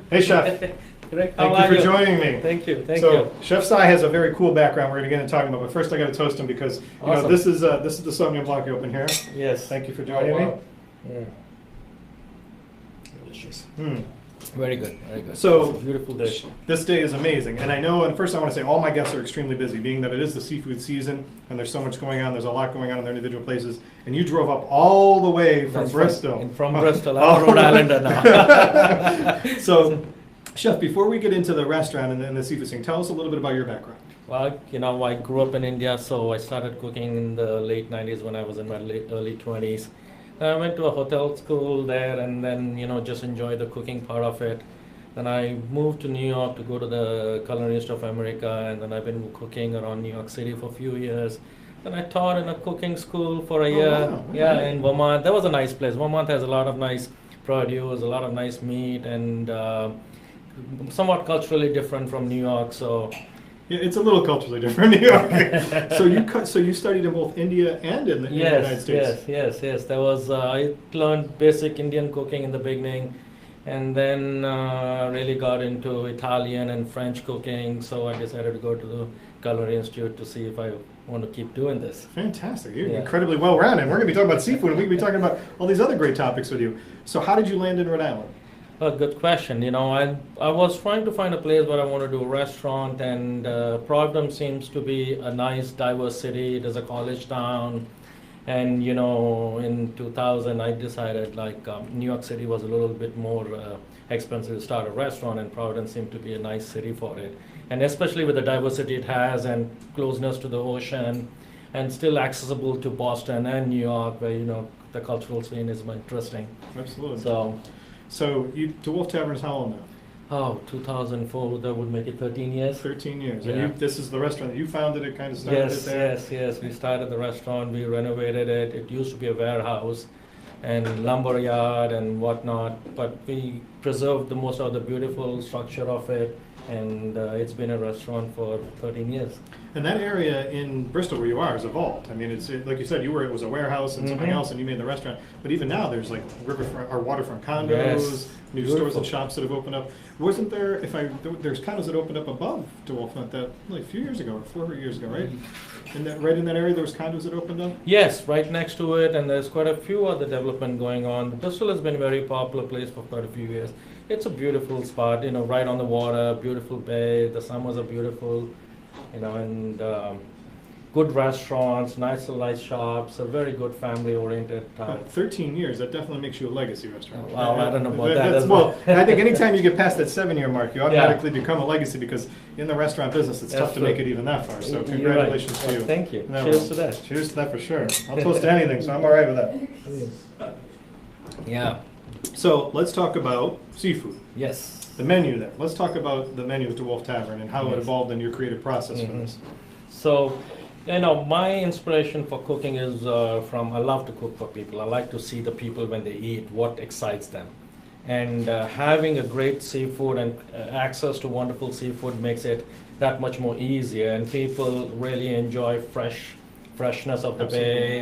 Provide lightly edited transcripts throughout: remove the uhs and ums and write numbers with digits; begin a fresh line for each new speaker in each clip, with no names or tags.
Hey, Chef.
Rick,
Thank you for joining me.
Thank you.
So, Chef Sai has a very cool background we're going to get into talking about, but first I got to toast him because
Awesome.
this is the Sauvignon Blanc you open here.
Yes.
Thank you for joining me.
Delicious.
Mm.
Very good. Very good.
So,
It's a beautiful dish.
This day is amazing, and I know. And first, I want to say all my guests are extremely busy, being that it is the seafood season, and there's so much going on. There's a lot going on in their individual places, and you drove up all the way from Bristol.
From Bristol, I'm a Rhode Islander now.
So, Chef, before we get into the restaurant and the seafood scene, tell us a little bit about your background.
Well, I grew up in India, so I started cooking in the late 90s when I was in my early 20s. I went to a hotel school there and then, just enjoyed the cooking part of it. Then I moved to New York to go to the Culinary Institute of America, and then I've been cooking around New York City for a few years. Then I taught in a cooking school for a year.
Wow.
Yeah, in Vermont. That was a nice place. Vermont has a lot of nice produce, a lot of nice meat, and somewhat culturally different from New York. So
yeah, it's a little culturally different in New York. So you studied in both India and in the United States.
Yes. There was I learned basic Indian cooking in the beginning, and then really got into Italian and French cooking. So I decided to go to the Culinary Institute to see if I want to keep doing this.
Fantastic. You're incredibly well-rounded. We're going to be talking about seafood, and we can be talking about all these other great topics with you. So how did you land in Rhode Island?
A good question. I was trying to find a place where I want to do a restaurant, and Providence seems to be a nice, diverse city. It is a college town, and in 2000, I decided New York City was a little bit more expensive to start a restaurant, and Providence seemed to be a nice city for it. And especially with the diversity it has, and closeness to the ocean, and still accessible to Boston and New York, where the cultural scene is more interesting.
Absolutely.
So
DeWolf Tavern is how old now?
2004, that would make it 13 years.
13 years.
Yeah.
And this is the restaurant that you founded, it kind of started it there?
Yes. We started the restaurant, we renovated it. It used to be a warehouse and lumber yard and whatnot, but we preserved the most of the beautiful structure of it, and it's been a restaurant for 13 years.
And that area in Bristol where you are is evolved. I mean, it's like you said, it was a warehouse and something else, and you made the restaurant. But even now, there's like riverfront or waterfront condos, new stores and shops that have opened up. Wasn't there? There's condos that opened up above DeWolf not that like a few years ago or 4 years ago, right? Right in that area, there was condos that opened up.
Yes, right next to it, and there's quite a few other development going on. Bristol has been a very popular place for quite a few years. It's a beautiful spot, right on the water, beautiful bay. The summers are beautiful. And good restaurants, nice shops, a very good family-oriented town.
13 years, that definitely makes you a legacy restaurant.
Well, I don't know about that as
well. I think anytime you get past that 7-year mark, you automatically become a legacy, because in the restaurant business, it's tough to make it even that far. So congratulations to you.
Thank you. Cheers to that.
Cheers to that for sure. I'll toast to anything, so I'm all right with that.
Yeah.
So let's talk about seafood.
Yes.
The menu there. Let's talk about the menu of DeWolf Tavern and how it evolved in your creative process for this.
So, my inspiration for cooking is I love to cook for people. I like to see the people when they eat, what excites them. And having a great seafood and access to wonderful seafood makes it that much more easier. And people really enjoy freshness of the bay.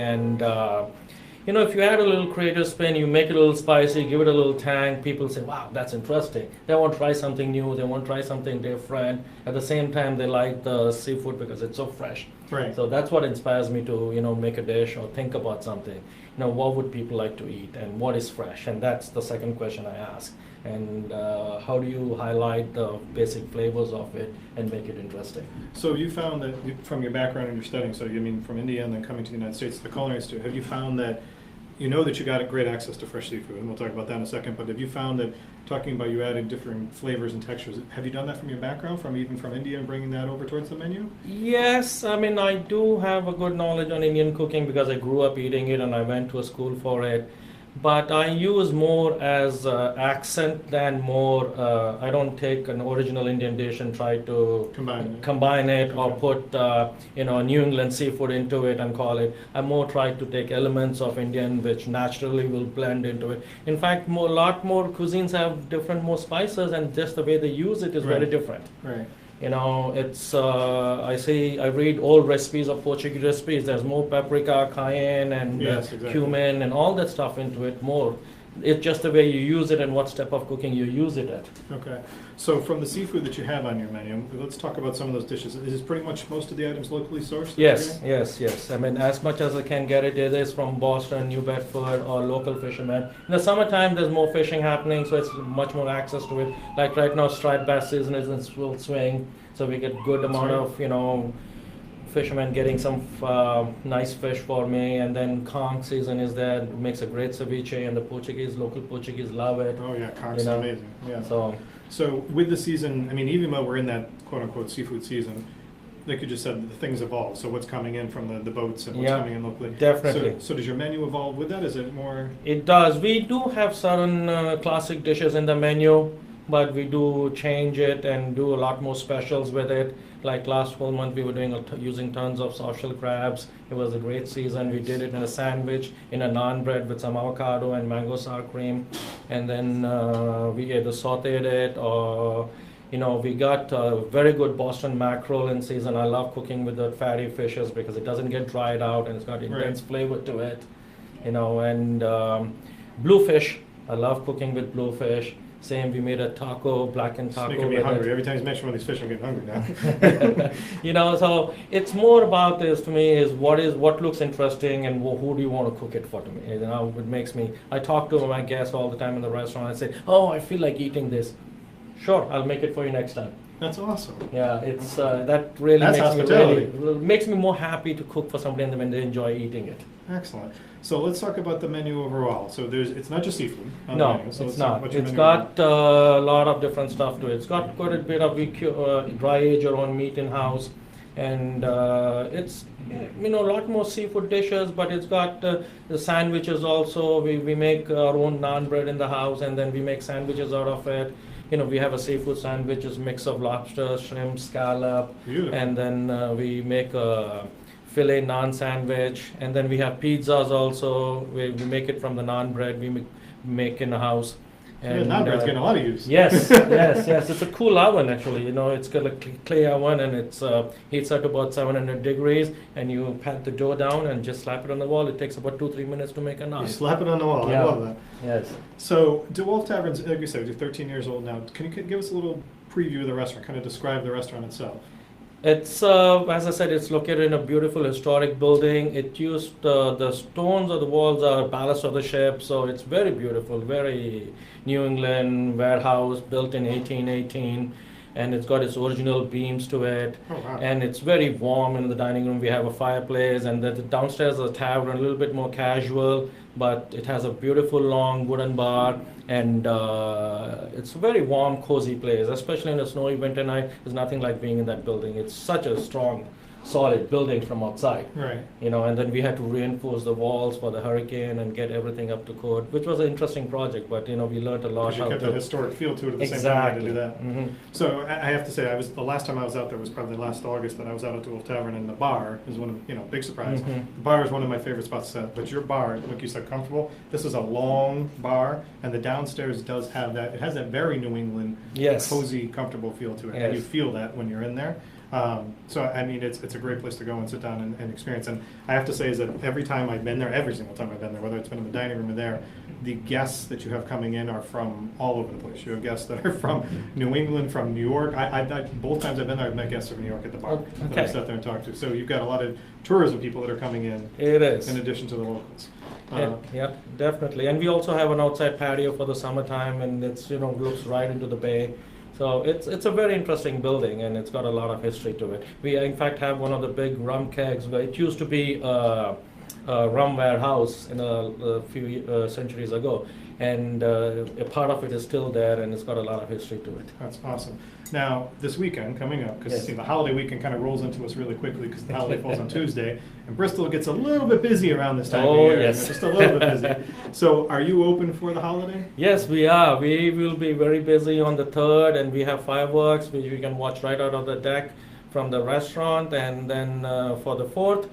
And if you add a little creative spin, you make it a little spicy, give it a little tang, people say, wow, that's interesting. They want to try something new, they want to try something different. At the same time, they like the seafood because it's so fresh.
Right.
So that's what inspires me to, make a dish or think about something. What would people like to eat and what is fresh? And that's the second question I ask. And how do you highlight the basic flavors of it and make it interesting?
So you found that from your background and your studying, so you mean from India and then coming to the United States, the Culinary Institute, have you found that that you got great access to fresh seafood, and we'll talk about that in a second, but have you found that, talking about you adding different flavors and textures, have you done that from your background, even from India, and bringing that over towards the menu?
Yes, I do have a good knowledge on Indian cooking because I grew up eating it and I went to a school for it. But I use more as accent than more, I don't take an original Indian dish and try to combine it or put New England seafood into it and call it. I more try to take elements of Indian which naturally will blend into it. In fact, a lot more cuisines have more spices, and just the way they use it is very different.
Right.
I read old recipes of Portuguese recipes. There's more paprika, cayenne, and cumin, and all that stuff into it more. It's just the way you use it and what step of cooking you use it at.
Okay. So from the seafood that you have on your menu, let's talk about some of those dishes. Is pretty much most of the items locally sourced? that you're
Yes,
getting?
yes. I mean, as much as I can get it, it is from Boston, New Bedford, or local fishermen. In the summertime, there's more fishing happening, so it's much more access to it. Like right now, striped bass season is in full swing, so we get good amount
right.
of, fishermen getting some nice fish for me. And then conch season is there, it makes a great ceviche, and the local Portuguese love it.
Oh yeah, conch's
You know,
amazing. Yeah.
So
So with the season, I mean, even though we're in that quote-unquote seafood season, like you just said, the things evolve. So what's coming in from the boats and what's
Yeah,
coming in locally.
definitely.
So does your menu evolve with that? Is it more?
it does. We do have certain classic dishes in the menu, but we do change it and do a lot more specials with it. Like last full month, we were using tons of soft shell crabs. It was a great season. We did it in a sandwich, in a naan bread with some avocado and mango sour cream, and then we either sautéed it or. We got very good Boston mackerel in season. I love cooking with the fatty fishes because it doesn't get dried out and it's got intense flavor to it. And bluefish. I love cooking with bluefish. Same, we made a taco, blackened
It's
taco.
making me
with
hungry.
it.
Every time you mention one of these fish, I'm getting hungry now.
So it's more about this to me is what looks interesting and who do you want to cook it for to me. It makes me. I talk to my guests all the time in the restaurant. I say, oh, I feel like eating this. Sure, I'll make it for you next time.
That's awesome.
Yeah, it's that really
That's
makes me more happy to cook for somebody and when they enjoy eating it.
Excellent. So let's talk about the menu overall. So it's not just seafood on the
No,
menu. So
it's
let's talk
not.
about your
It's
menu
got a lot of different stuff to it. It's got quite a bit of dry age your own meat in house, and it's a lot more seafood dishes. But it's got the sandwiches also. We make our own naan bread in the house, and then we make sandwiches out of it. We have a seafood sandwich, is mix of lobster, shrimp, scallop,
Beautiful.
and then we make a filet naan sandwich, and then we have pizzas also. We make it from the naan bread we make in the house.
Yeah, naan bread's getting a lot of use.
Yes, yes. It's a cool oven actually. It's got a clay oven and it's heats at about 700 degrees, and you pat the dough down and just slap it on the wall. It takes about 2-3 minutes to make a naan.
You slap it on the wall.
Yeah.
I love that.
Yes.
So DeWolf Tavern's, like you said, you're 13 years old now. Can you give us a little preview of the restaurant? Kind of describe the restaurant itself.
It's as I said, it's located in a beautiful historic building. It used the stones of the walls are ballast of the ship, so it's very beautiful, very New England warehouse built in 1818, and it's got its original beams to it.
Oh, wow.
And it's very warm. In the dining room we have a fireplace, and the downstairs is a tavern, a little bit more casual, but it has a beautiful long wooden bar, and it's a very warm, cozy place, especially in a snowy winter night. There's nothing like being in that building. It's such a strong, solid building from outside.
Right.
And then we had to reinforce the walls for the hurricane and get everything up to code, which was an interesting project, but we learned a lot.
Because you kept that historic feel to it at the same time
Exactly.
you had to do that.
Mhm.
So I have to say, the last time I was out there was probably last August, that I was out at DeWolf Tavern, and the bar is one of, big surprise.
Mhm.
The bar is one of my favorite spots to set, but your bar, like you said, comfortable. This is a long bar, and the downstairs does have that, it has that very New England,
Yes.
cozy, comfortable feel to it, and you
Yes.
feel that when you're in there. So I mean, it's a great place to go and sit down and experience. And I have to say is that every time I've been there, every single time I've been there, whether it's been in the dining room or there, the guests that you have coming in are from all over the place. You have guests that are from New England, from New York. Both times I've been there, I've met guests from New York at the bar that I
Okay.
sat there and talked to. So you've got a lot of tourism people that are coming in
It is.
in addition to the locals.
Yeah, definitely. And we also have an outside patio for the summertime, and it's looks right into the bay. So it's a very interesting building, and it's got a lot of history to it. We in fact have one of the big rum kegs where it used to be a rum warehouse in a few centuries ago, and a part of it is still there, and it's got a lot of history to it.
That's awesome. Now, this weekend coming up, because
Yes.
the holiday weekend kind of rolls into us really quickly because the holiday falls on Tuesday, and Bristol gets a little bit busy around this time of
Oh,
year.
yes.
Just a little bit busy. So are you open for the holiday?
Yes, we are. We will be very busy on the 3rd, and we have fireworks which you can watch right out of the deck from the restaurant. And then for the 4th,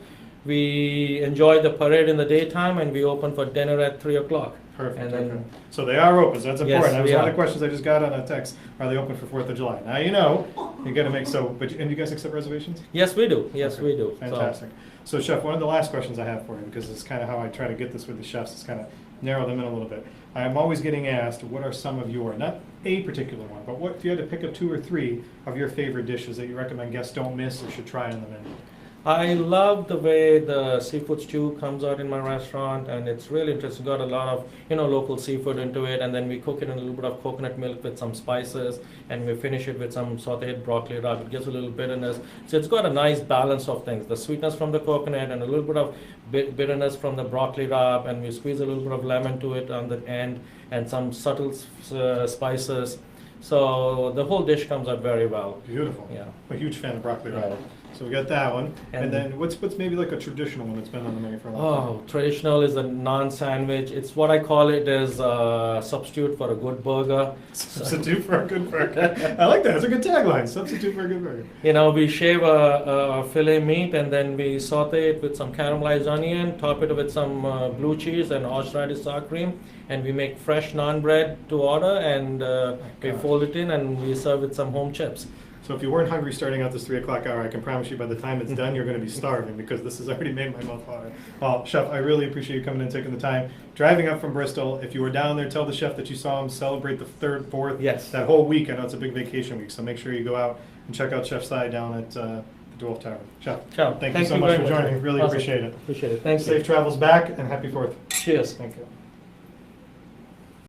we enjoy the parade in the daytime, and we open for dinner at 3 o'clock.
Perfect.
And then-
Okay. So they are open, so that's
Yes,
important. That was
we
one of
are.
the questions I just got on a text. Are they open for 4th of July? Now you know, you got to make so, and you guys accept reservations?
Yes, we do. Yes,
Okay.
we do. So-
Fantastic. So Chef, one of the last questions I have for you, because it's kind of how I try to get this with the chefs, is kind of narrow them in a little bit. I am always getting asked, what are some of your, not a particular one, but what if you had to pick up 2 or 3 of your favorite dishes that you recommend guests don't miss or should try on the menu?
I love the way the seafood stew comes out in my restaurant, and it's really interesting. Got a lot of local seafood into it, and then we cook it in a little bit of coconut milk with some spices, and we finish it with some sautéed broccoli rabe. It gives a little bitterness, so it's got a nice balance of things: the sweetness from the coconut and a little bit of bitterness from the broccoli rabe, and we squeeze a little bit of lemon to it on the end, and some subtle spices. So the whole dish comes out very well.
Beautiful.
Yeah.
I'm a huge fan of broccoli rabe.
Right.
So we got that one. And
And-
then what's maybe like a traditional one that's been on the menu for a long time?
Oh, traditional is a naan sandwich. It's what I call it as a substitute for a good burger.
Substitute for a good burger. I like that. It's a good tagline. Substitute for a good burger.
We shave a filet meat and then we saute it with some caramelized onion, top it with some blue cheese and horseradish sour cream, and we make fresh naan bread to order, and we fold it in and we serve with some home chips.
So if you weren't hungry starting out this 3 o'clock hour, I can promise you by the time it's done, you're going to be starving because this has already made my mouth water. Well, Chef, I really appreciate you coming and taking the time. Driving up from Bristol, if you were down there, tell the chef that you saw him celebrate the 3rd, 4th,
Yes.
that whole week. I know it's a big vacation week, so make sure you go out and check out Chef Sai down at the DeWolf Tavern. Chef,
Ciao.
thank you so much
very
for joining. Really
Awesome.
appreciate it.
Appreciate it. Thanks.
Safe travels back and happy 4th.
Cheers.
Thank you.